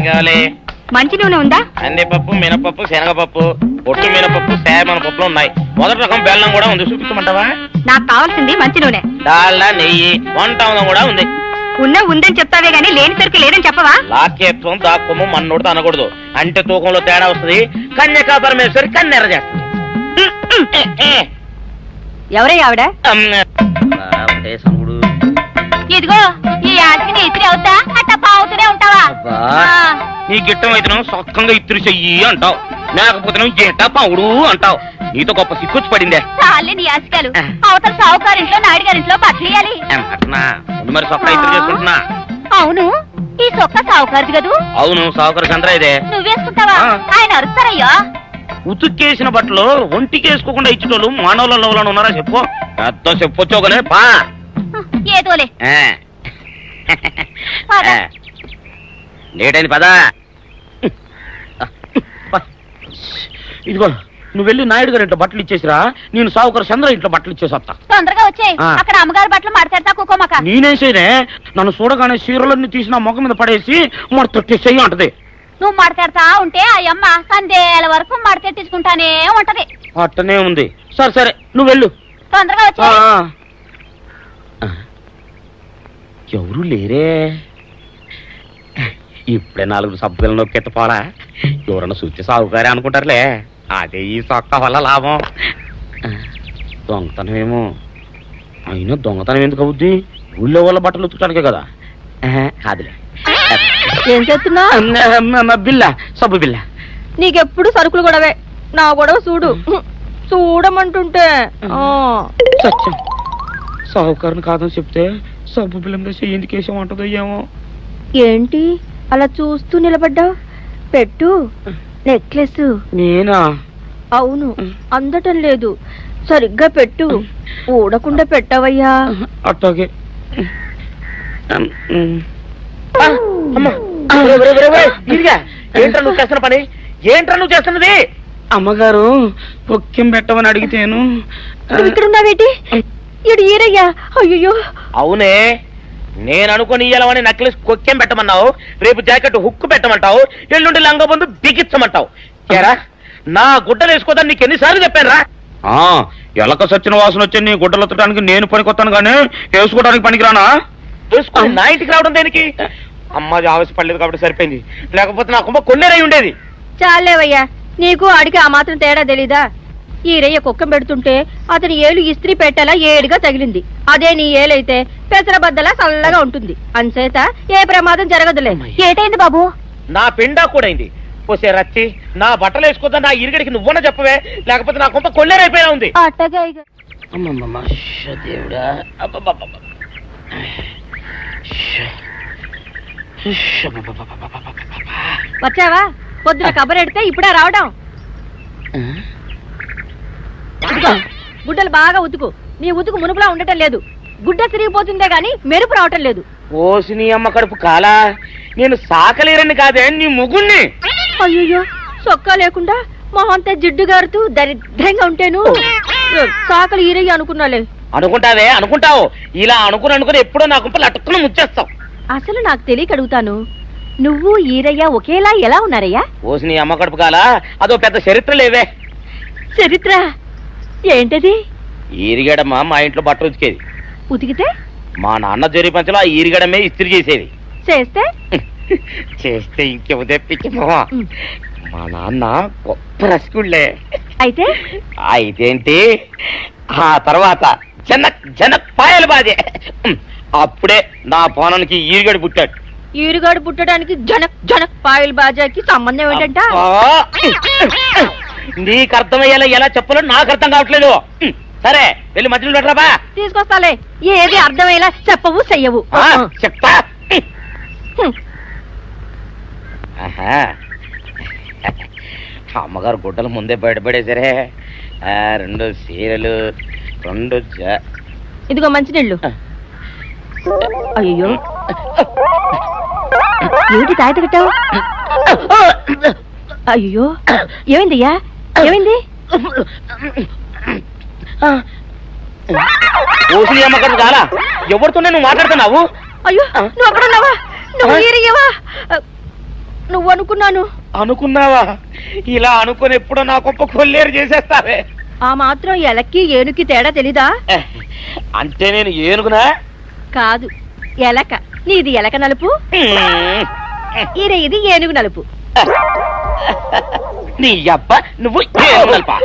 కావాలి? మంచి నూనె ఉందా? కందిపప్పు, మినపప్పు, శనగపప్పు, పొట్టు మినపప్పు, సేమన పప్పులు ఉన్నాయి. మొదటి రకం బెల్లం కూడా ఉంది, చూపించమంటావా? నాకు కావాల్సింది మంచి నూనె. డాల్డా, నెయ్యి, వంట కూడా ఉంది. ఉందని చెప్తావే గానీ లేని సరికి లేదని చెప్పవా? లాక్యత్వం దాక్కుము మన్నోడితో అనకూడదు, అంటే తూకంలో తేడా వస్తుంది. కన్యకా పరమేశ్వరి కన్నెర చేస్తుంది. ఎవరయ్యా ఆవిడ? ఇదిగో ఈ ఆటకి నీ ఇతిరి అవుతా అట్ట పావుతూనే ఉంటావా? నీ గిట్టం అయితే సొక్కంగా ఇత్తురు చెయ్యి అంటావు, లేకపోతే గిట్ట పావుడు అంటావు. నీతో గొప్ప సిక్కుచ్చి పడిందే. చాలే నీ ఆశకాలు. అవతల సావుకారింట్లో నాయుడు గారింట్లో బట్టలేయాలి. మరి సొక్క ఇత్తురు చేసుకుంటున్నా. అవును, ఈ సొక్క సావుకారిది కదూ? అవును, సావుకారు చంద్ర ఇదే. నువ్వేసుకుంటావా? ఆయన అరుస్తారయ్యా. ఉతుక్కేసిన బట్టలు ఒంటికి వేసుకోకుండా ఇచ్చేటోళ్ళు మానవులలో ఉన్నారా చెప్పు? పెద్ద చెప్పొచ్చోగలే పా. ఏదోలే లేటైంది పదా. ఇదిగో నువ్వు వెళ్ళి నాయుడు గారి ఇంట్లో బట్టలు ఇచ్చేసిరా, నేను సావుకారు చంద్ర ఇంట్లో బట్టలు ఇచ్చేసి వస్తా. తొందరగా వచ్చేయ్, అక్కడ అమ్మగారు బట్టలు మాడతాడతా కుకోమక. నేనేం చేయనే, నన్ను చూడగానే చీరలన్నీ తీసి నా ముఖం మీద పడేసి మడతెట్టేసేయి అంటది. నువ్వు మాడతాడతా ఉంటే ఆ అమ్మ సందేల వరకు మడతెట్టించుకుంటానే ఉంటది. అట్టనే ఉంది. సరే సరే నువ్వు వెళ్ళు, తొందరగా వచ్చే. ఎవరు లేరే, ఇప్పుడే 4 సభ్యులను నొక్కెత్తపోరా. ఎవరన్నా చూస్తే సాగుకారే అనుకుంటారులే. అదే ఈ సొక్క వల్ల లాభం. దొంగతనమేమో. అయినా దొంగతనం ఎందుకు అవుద్ది? ఊళ్ళో వాళ్ళ బట్టలు ఉతుకడానికే కదా. కాదులే. ఏం చేస్తున్నా? బిల్ల, సబ్బు బిల్ల. నీకెప్పుడు సరుకులు గొడవే. నా గొడవ చూడు, చూడమంటుంటే. సత్యం, సాహుకారుని కాదని చెప్తే సబ్బు బిల్లం వేసి ఎందుకు వేసామంటుందో ఏమో. ఏంటి అలా చూస్తూ నిలబడ్డా? పెట్టు నెక్లెస్. నేనా? అవును, అందటం లేదు. సరిగ్గా పెట్టు, ఊడకుండా పెట్టవయ్యా. అట్టాగే. ఏంట్రా నువ్వు చేస్తున్న పని? ఏంట్రా నువ్వు చేస్తున్నది? అమ్మగారు పొక్కెం పెట్టమని అడిగితేను. ఇక్కడ ఉన్నావేటి? ఇడు ఈరయ్యా. అయ్యో. అవునే, నేను అనుకుని ఇయ్యాలని నెక్లెస్ కొక్కెం పెట్టమన్నావు, రేపు జాకెట్ హుక్కు పెట్టమంటావు, ఎల్లుండి లంగబందు బిగించమంటావు. ఏరా నా గుడ్డలు వేసుకోదని నీకు ఎన్నిసార్లు చెప్పానురా? ఎలక సచ్చిన వాసన వచ్చి నీ గుడ్డలు ఎత్తడానికి నేను పనికొత్తాను కానీ వేసుకోవడానికి పనికిరానా? వేసుకో, నా ఇంటికి రావడం దేనికి? అమ్మాది ఆవేశపడలేదు కాబట్టి సరిపోయింది, లేకపోతే నా కుమ్మ కొన్నేరై ఉండేది. చాలేవయ్యా, నీకు అడిగి ఆ మాత్రం తేడా తెలీదా? ఈ రయ్య కుక్కం పెడుతుంటే అతని ఏలు ఇస్త్రీ పెట్టేలా ఏడుగా తగిలింది. అదే నీ ఏలైతే పెసరబద్దలా చల్లగా ఉంటుంది. అంచేత ఏ ప్రమాదం జరగదులే. ఏటైంది బాబు? నా పిండా కూడా అయింది. పోసే రచ్చి, నా బట్టలు వేసుకోద్దా నా ఇరుగడికి నువ్వన చెప్పవే, లేకపోతే నా కొంత కొల్లేరైపోయినా ఉంది. వచ్చావా? పొద్దున కబరెడితే ఇప్పుడే రావడం. గుడ్డలు బాగా ఉతుకు. నీ ఉతుకు మునుపులా ఉండటం లేదు. గుడ్డ తిరిగిపోతుందే గాని మెరుపు రావటం లేదు. ఓసి నీ అమ్మ కడుపు కాలా, నేను సాకలేరని కాదే నీ ముగ్గుణ్ణి. అయ్యో, సొక్కా లేకుండా మొహంతా జిడ్డు గారుతూ దరిద్రంగా ఉంటేను సాకలు ఈరయ్య అనుకున్నాలే. అనుకుంటావే, అనుకుంటావు. ఇలా అనుకుని ఎప్పుడో నా గుంపలు అటుక్కుని ముచ్చేస్తావు. అసలు నాకు తెలియక అడుగుతాను, నువ్వు ఈరయ్య ఒకేలా ఎలా ఉన్నారయ్యా? ఓసి నీ అమ్మ కడుపు కాలా, అదో పెద్ద చరిత్ర లేవే. చరిత్ర ఏంటది? ఈరిగడమ్మ మా ఇంట్లో బట్టలు ఉతికేది. ఉతికితే మా నాన్న జరి పంచలో ఆ ఈరిగడమే ఇస్త్రీ చేసేది. చేస్తే ఇంకేమో తెప్పించమో. మా నాన్న గొప్ప రసికుళ్ళే. అయితేంటి, ఆ తర్వాత జనక్ పాయలు బాధే. అప్పుడే నా పోనానికి ఈరిగడు పుట్టాడు. ఈరుగాడు పుట్టడానికి జనక్ పాయలు బాజాకి సంబంధం ఏంటంట? నీకు అర్థమయ్యేలా ఎలా చెప్పాలో నాకు అర్థం కావట్లేదు. సరే వెళ్ళి మధ్యలో పెట్టరాబా. తీసుకొస్తాలే. ఏది అర్థమయ్యేలా చెప్పవు చెయ్యవు. చెప్తా. అమ్మగారు గుడ్డలు ముందే బయటపడేసరే. 2 చీరలు, 2 ఇదిగో మంచినీళ్ళు. అయ్యో, ఏమిటి తాయత కట్టావు? అయ్యో, ఏమైందయ్యా? ఏమైంది? ఓసి అమ్మగారు చాలా ఎవరితోనే నువ్వు మాట్లాడుతున్నావు? అయ్యో, నువ్వు అక్కడున్నావా? నువ్వు ఈరయ్యవా? నువ్వు అనుకున్నాను. అనుకున్నావా? ఇలా అనుకుని ఎప్పుడో నా గొప్ప కొల్లేరు చేసేస్తావే. ఆ మాత్రం ఎలక్కి ఏనుకి తేడా తెలీదా? అంటే నేను ఏనుగునా? కాదు, ఎలక. నీది ఎలక నలుపు, ఇది ఏనుగు నలుపు. నీ అబ్బ నువ్వు ఏనుగు నలుపా?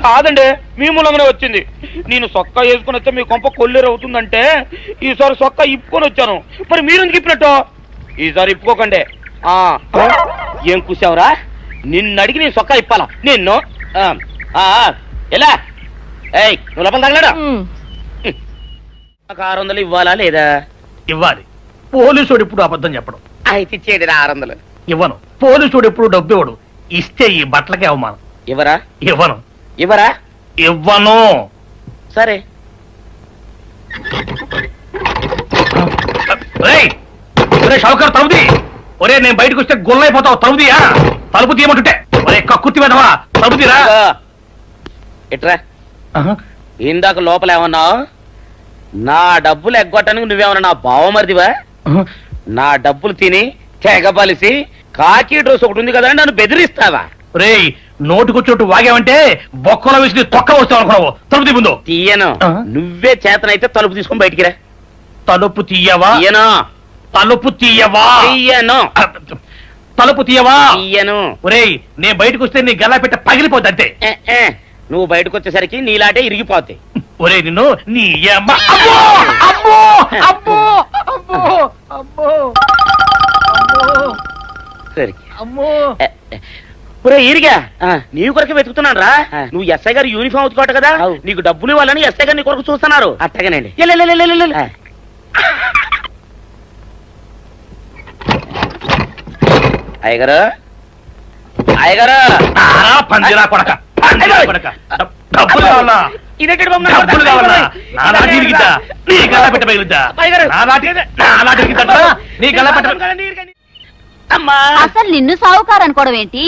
కాదండి, మీ మూలంగానే వచ్చింది. నేను సొక్కా వేసుకుని వచ్చా మీ కొంప కొల్లేరు అవుతుందంటే ఈసారి సొక్కా ఇప్పుకొని వచ్చాను. మరి మీరు ఎందుకు ఇప్పినట్టు? ఈసారి ఇప్పుకోకండి. ఏం కూసావురా? నిన్ను అడిగి నేను సొక్కా ఇప్పాలా? నిన్ను ఎలా? ఏయ్, నువ్వు లోపల తగలడా? 600 ఇవ్వాలా లేదా? ఇవ్వాలి. పోలీసుడు ఎప్పుడు అబద్ధం చెప్పడం. అయితే ఇచ్చేయండి 600. ఇవ్వను. పోలీసుడు ఎప్పుడు డబ్బు ఇవ్వడు. ఇస్తే ఈ బట్టలకే అవమానం. ఇవ్వరా? ఇవ్వను. ఇవ్వరా? ఇవ్వను. సరే. షౌకర్ తలుపుది. ఒరే, నేను బయటకు వస్తే గొల్లైపోతావు. తలుపుదియా? తలుపు తీయమంటుంటే ఒరే కక్కుర్తి వెధవా, తలుపు తీరా. ఎట్రా? ఇందాక లోపల ఏమన్నావు? నా డబ్బులు ఎగ్గొట్టడానికి నువ్వేమన్నా నా బావమరిదివా? నా డబ్బులు తిని తెగబలిసి కాకి డ్రెస్ ఒకటి ఉంది కదా నన్ను బెదిరిస్తావా? రే, నోటుకొచ్చోటు వాగావంటే బొక్కలో వేసి తొక్క వస్తావు అనుకున్నావు. తలుపు తీ ముందు. తీయను. నువ్వే చేతనైతే తలుపు తీసుకొని బయటికి రా. తలుపు తీయవా? తీయను. తలుపు తీయవా? తీయను. తలుపు తీయవా? తీయను. ఒరేయ్, నేను బయటకు వస్తే నీ గల్లా పెట్ట పగిలిపోద్ది అంతే. నువ్వు బయటకు వచ్చేసరికి నీలాటే ఇరిగిపోతాయి. ఒరే, నిన్ను నీ అమ్మ. అబ్బో అబ్బో అబ్బో అబ్బో అబ్బో సరే అమ్మో. ఒరే ఇరిగా, నీ కొరకు వెతుకుతున్నాను రా. నువ్వు ఎస్ఐ గారు యూనిఫామ్ అవుతుకోట కదా, నీకు డబ్బులు ఇవ్వాలని ఎస్ఐ గారు నీ కొరకు చూస్తున్నారు. అట్టగానండి. అయ్యగారు, అయ్యగారు, పందిరా కొడక, డబ్బులు కావాలా? డబ్బులు కావాలా? నా నాటి ఇరిగిద్దా? నీ గల్లా పెట్ట పగిలిద్దా? నా నాటి ఇరిగిద్దా? నీ గల్లా పెట్ట. అసలు నిన్ను సావుకారు అనుకోవడం ఏంటి?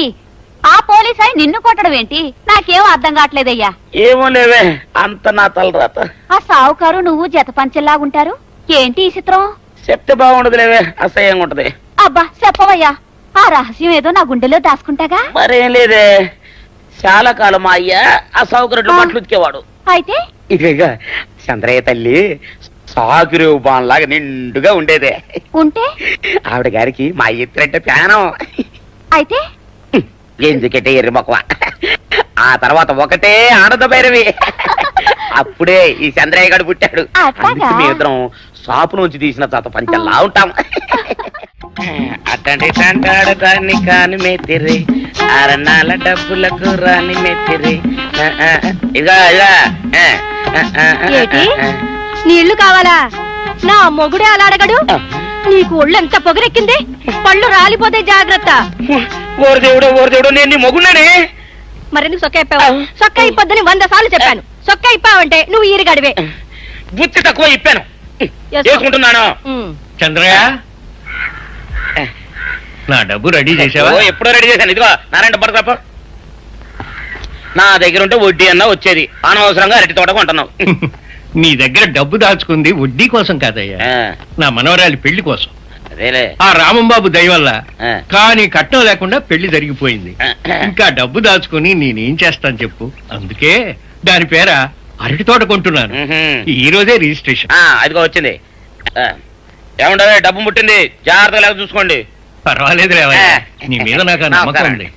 ఆ పోలీస్ అయి నిన్ను కొట్టడం ఏంటి? నాకేం అర్థం కావట్లేదయ్యా. ఏమో లేవే, అంత నా తలరాత. ఆ సావుకారు నువ్వు జత పంచెల్లాగుంటారు ఏంటి ఈ చిత్రం? చెప్తే బాగుండదు లేవే, అసహ్యంగా ఉంటది. అబ్బా చెప్పవయ్యా, ఆ రహస్యం ఏదో నా గుండెలో దాచుకుంటాగా. మరేం లేదే, చాలా కాలం మా అయ్య ఆ సౌకర్యం బట్టలు ఉతికేవాడు. అయితే ఇక చంద్రయ్య తల్లి సాగురేవు బాన్లాగా నిండుగా ఉండేదే. ఉంటే ఆవిడ గారికి మా ఎత్తురంటే ప్యానం. అయితే ఎందుకంటే ఎర్రి మొక్కవ. ఆ తర్వాత ఒకటే ఆనంద భైరవి. అప్పుడే ఈ చంద్రయ్య గారు పుట్టాడు. అందుకే మీ ఇద్దరం షాపు నుంచి తీసిన తాత పంచల్లా ఉంటాం. అట్టండి తంటాడు దాన్ని కాని మెత్తిరి, అరణాల డబ్బులకు రాని మెత్తిరి. ఇదిగా నీళ్లు కావాలా? నా మొగుడే అలా అడగడు. నీకు ఒళ్ళు ఎంత పొగరెక్కింది, పళ్ళు రాలిపోతే జాగ్రత్త. ఓరు దేవుడు, నేను నీ మొగున్నానే. మరెందుకు సొక్క ఇప్పావు? సొక్క ఇప్పొద్దని 100 సార్లు చెప్పాను. సొక్క ఇప్పావంటే నువ్వు ఈరిగడివే. బుద్ధి తక్కువ ఇప్పాను, చేసుకుంటున్నాను. చంద్రయ్య, నా డబ్బు రెడీ చేసావా? ఎప్పుడో రెడీ చేశాను. ఇదిగో నారాయణ డబ్బు తప్ప నా దగ్గర ఉంటే వడ్డీ అన్నా వచ్చేది. అనవసరంగా అరటి తోట కొంటున్నావు. నీ దగ్గర డబ్బు దాచుకుంది వడ్డీ కోసం కాదయ్యా, నా మనవరాలి పెళ్లి కోసం. అదేలే, ఆ రామంబాబు దయ వల్ల కానీ కట్నం లేకుండా పెళ్లి జరిగిపోయింది. ఇంకా డబ్బు దాచుకుని నేనేం చేస్తాను చెప్పు. అందుకే దాని పేర అరటి తోట కొంటున్నాను. ఈ రోజే రిజిస్ట్రేషన్. అదిగో వచ్చింది. ఏముండవే, డబ్బు ముట్టింది, జాగ్రత్తగా లేక చూసుకోండి. పర్వాలేదు రేవయ్య, నీ మీద నాకు ఆ నమ్మకం ఉంది.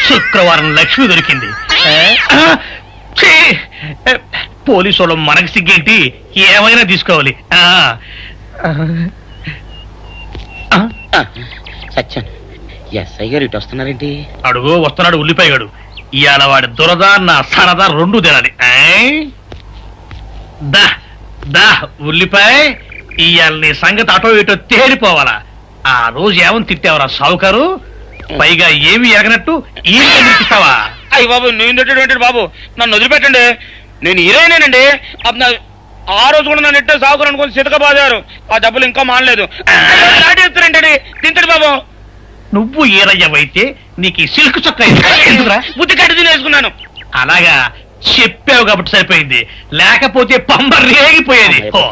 శుక్రవారం లక్ష్మి దొరికింది. పోలీసు వాళ్ళు మనకి సిగ్గేంటి, ఏమైనా తీసుకోవాలి. సత్యం, ఎస్ఐ గారు ఇటు వస్తున్నారేంటి? అడుగు వస్తున్నాడు ఉల్లిపాయగాడు. ఇవాళ వాడి దురద నా సరదా రెండు తినాలి. దా దా ఉల్లిపాయ, ఇవాళ నీ సంగతి అటో ఇటో తేలిపోవాలా. ఆ రోజు ఏమని తిట్టావరా సావుకారు? పైగా ఏమి ఎరగనట్టు ఈ ఇస్తావా? అయ్యి బాబు, నేను తిట్టేటువంటి బాబు, నన్ను వదిలిపెట్టండి. నేను హీరోయినేనండి. ఆ రోజు కూడా నన్ను ఇట్టే సాగురు అనుకుని సితకబాదారు. ఆ డబ్బులు ఇంకా మానలేదు. లాడేస్తారంటే తింటడు బాబు. నువ్వు ఏరయ్యవైతే నీకు ఈ సిల్క్ చొక్కా ఎందుకురా? బుద్ధి కట్టి తినేసుకున్నాను. అలాగా చెప్పావు కాబట్టి సరిపోయింది, లేకపోతే పంబ రేగిపోయేది. పో,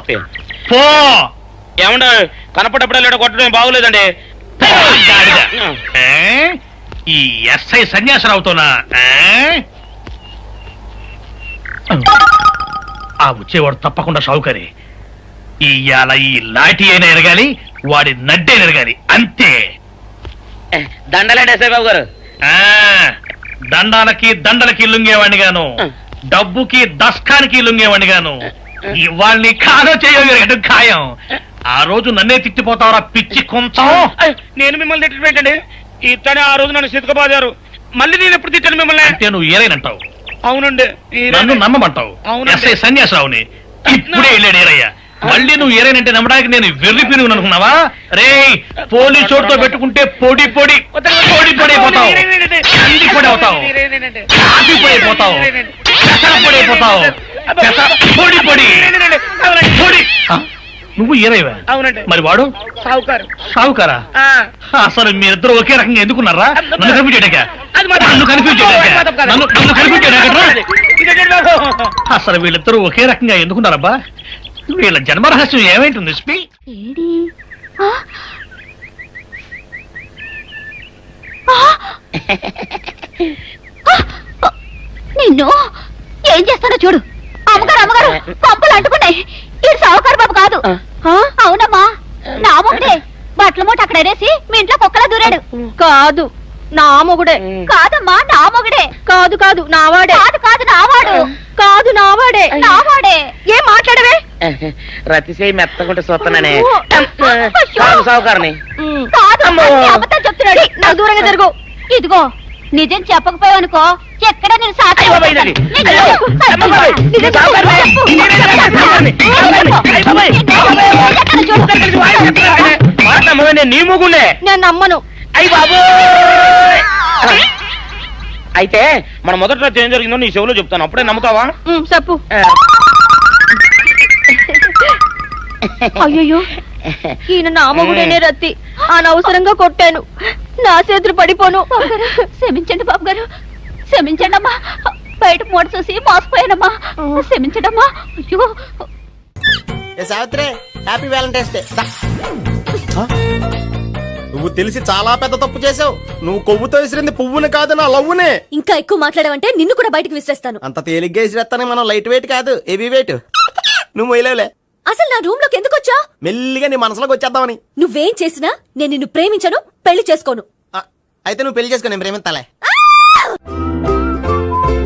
పో. ఏమంటే కనపడప్పుడే లేడ కొట్టడం బాగోలేదండి. పో, గాడిద. ఏ? ఈ ఎస్ఐ సన్యాసరావుతోనా? ఆ వచ్చేవాడు తప్పకుండా షావుకరి. ఇవాళ ఈ లాఠీ అయినా ఎరగాలి, వాడి నడ్డే ఎరగాలి, అంతే. దండలేండి ఎస్ఐ బాబు గారు. ఆ దండాలకి దండలకి లొంగేవాడిని గాను, డబ్బుకి దస్కానికి లొంగేవాడిని గాను. ఇవాళ్ళని కాదో చేయగలిగడం ఖాయం. ఆ రోజు నన్నే తిట్టిపోతావరా పిచ్చి కొంచెం. నేను మిమ్మల్ని తిట్టి పెట్టండి. ఇతనే ఆ రోజు నన్ను సితకబాదారు. మళ్ళీ నేను ఎప్పుడు తిట్టాను మిమ్మల్ని? అంటే నువ్వు ఏరైనంటావు, అవునండి. నన్ను నమ్మమంటావు. అవునండి. ఎస్ఐ సన్యాసరావుని ఇప్పుడే వెళ్ళాడు ఏరయ్య. మళ్ళీ నువ్వు ఏరైనంటే నమ్మడానికి నేను వెర్రి పిరుగు అనుకున్నావా? రే పోలీసు చోటుతో పెట్టుకుంటే పొడి పొడి పొడి పొడి అయిపోతావు, అంది పొడి అవుతావు, కాఫీ పొడి అయిపోతావు, పెసర పొడి అయిపోతావు, పొడి పొడి పొడి. నువ్వు ఏరైవా? అవునండి. మరి వాడు సావుకారు. సావుకారా? అసలు మీరిద్దరు ఒకే రకంగా ఎందుకున్నారా? నన్ను కనిపించాక నన్ను కనిపించాక అసలు వీళ్ళిద్దరూ ఒకే రకంగా ఎందుకున్నారబ్బా? వీళ్ళ జన్మరహస్యం ఏమైంటుంది స్పీ? ఏడి? ఆ? ఆ? ఆ! నిన్ను ఏం చేస్తాడో చూడు. అమ్మగారు అమ్మగారు పంపులు అంటుకున్నాయి. ఇది సావుకారు బాబు కాదు. అవునమ్మా, నా మొగుడే. బట్టల మూట అక్కడ ఎరేసి మీ ఇంట్లో కుక్కలా దూరాడు. కాదు, నా మొగుడే. కాదమ్మా, నా మొగుడే. కాదు కాదు, నావాడే. కాదు కాదు, నావాడు. కాదు, నావాడే. నావాడే. ఏం మాట్లాడవే? రతిసేయి మెత్తకుంటే చూస్తున్నానే. అయ్యో. సావుకారని. కాదు, అమ్మో. అన్ని అబద్ధాలు చెప్తున్నాడు. నా దూరంగా జరుగు. ఇదిగో నిజం చెప్పకపోయావనుకో ఎక్కడ నేను సాక్షి అయ్య బాబాయ్ ఇదండి. అమ్మ బాబాయ్, ఇది సావుకారనే. నేను నీ ముగుండే. నేను నమ్మను. అయ్యి బాబు. అయితే మన మొదటి రాత్రి ఏం జరిగిందో నీ చెవులో చెప్తాను, అప్పుడే నమ్ముతావా? చెప్పు. అయ్యో, ఈయన నా మొగుడేనే రత్తి. అనవసరంగా కొట్టాను. నా చేతులు పడిపోను. క్షమించండి బాబు గారు, క్షమించండి అమ్మా. బయట మూట చూసి మోసపోయానమ్మా. క్షమించడమ్మా. అయ్యో. Savitri, happy Valentine's day. నువ్వు తెలిసి చాలా పెద్ద తప్పు చేసావు. నువ్వు కొవ్వుతో విసిరింది పువ్వుని కాదు, నా లవ్వునే. ఇంకా ఎక్కువ మాట్లాడమంటే నిన్ను కూడా బయటకు విసిరేస్తాను. అంత తేలిగ్గా విసిరేస్తానే, మనం లైట్ వెయిట్ కాదు, హెవీ వెయిట్. నువ్వు వేయలేవులే. అసలు నా రూమ్ లోకి ఎందుకు వచ్చా? మెల్లిగా నీ మనసులోకి వచ్చేద్దామని. నువ్వేం చేసినా నేను నిన్ను ప్రేమించను, పెళ్లి చేసుకోను. అయితే నువ్వు పెళ్లి చేసుకో, నేను ప్రేమిస్తాలే.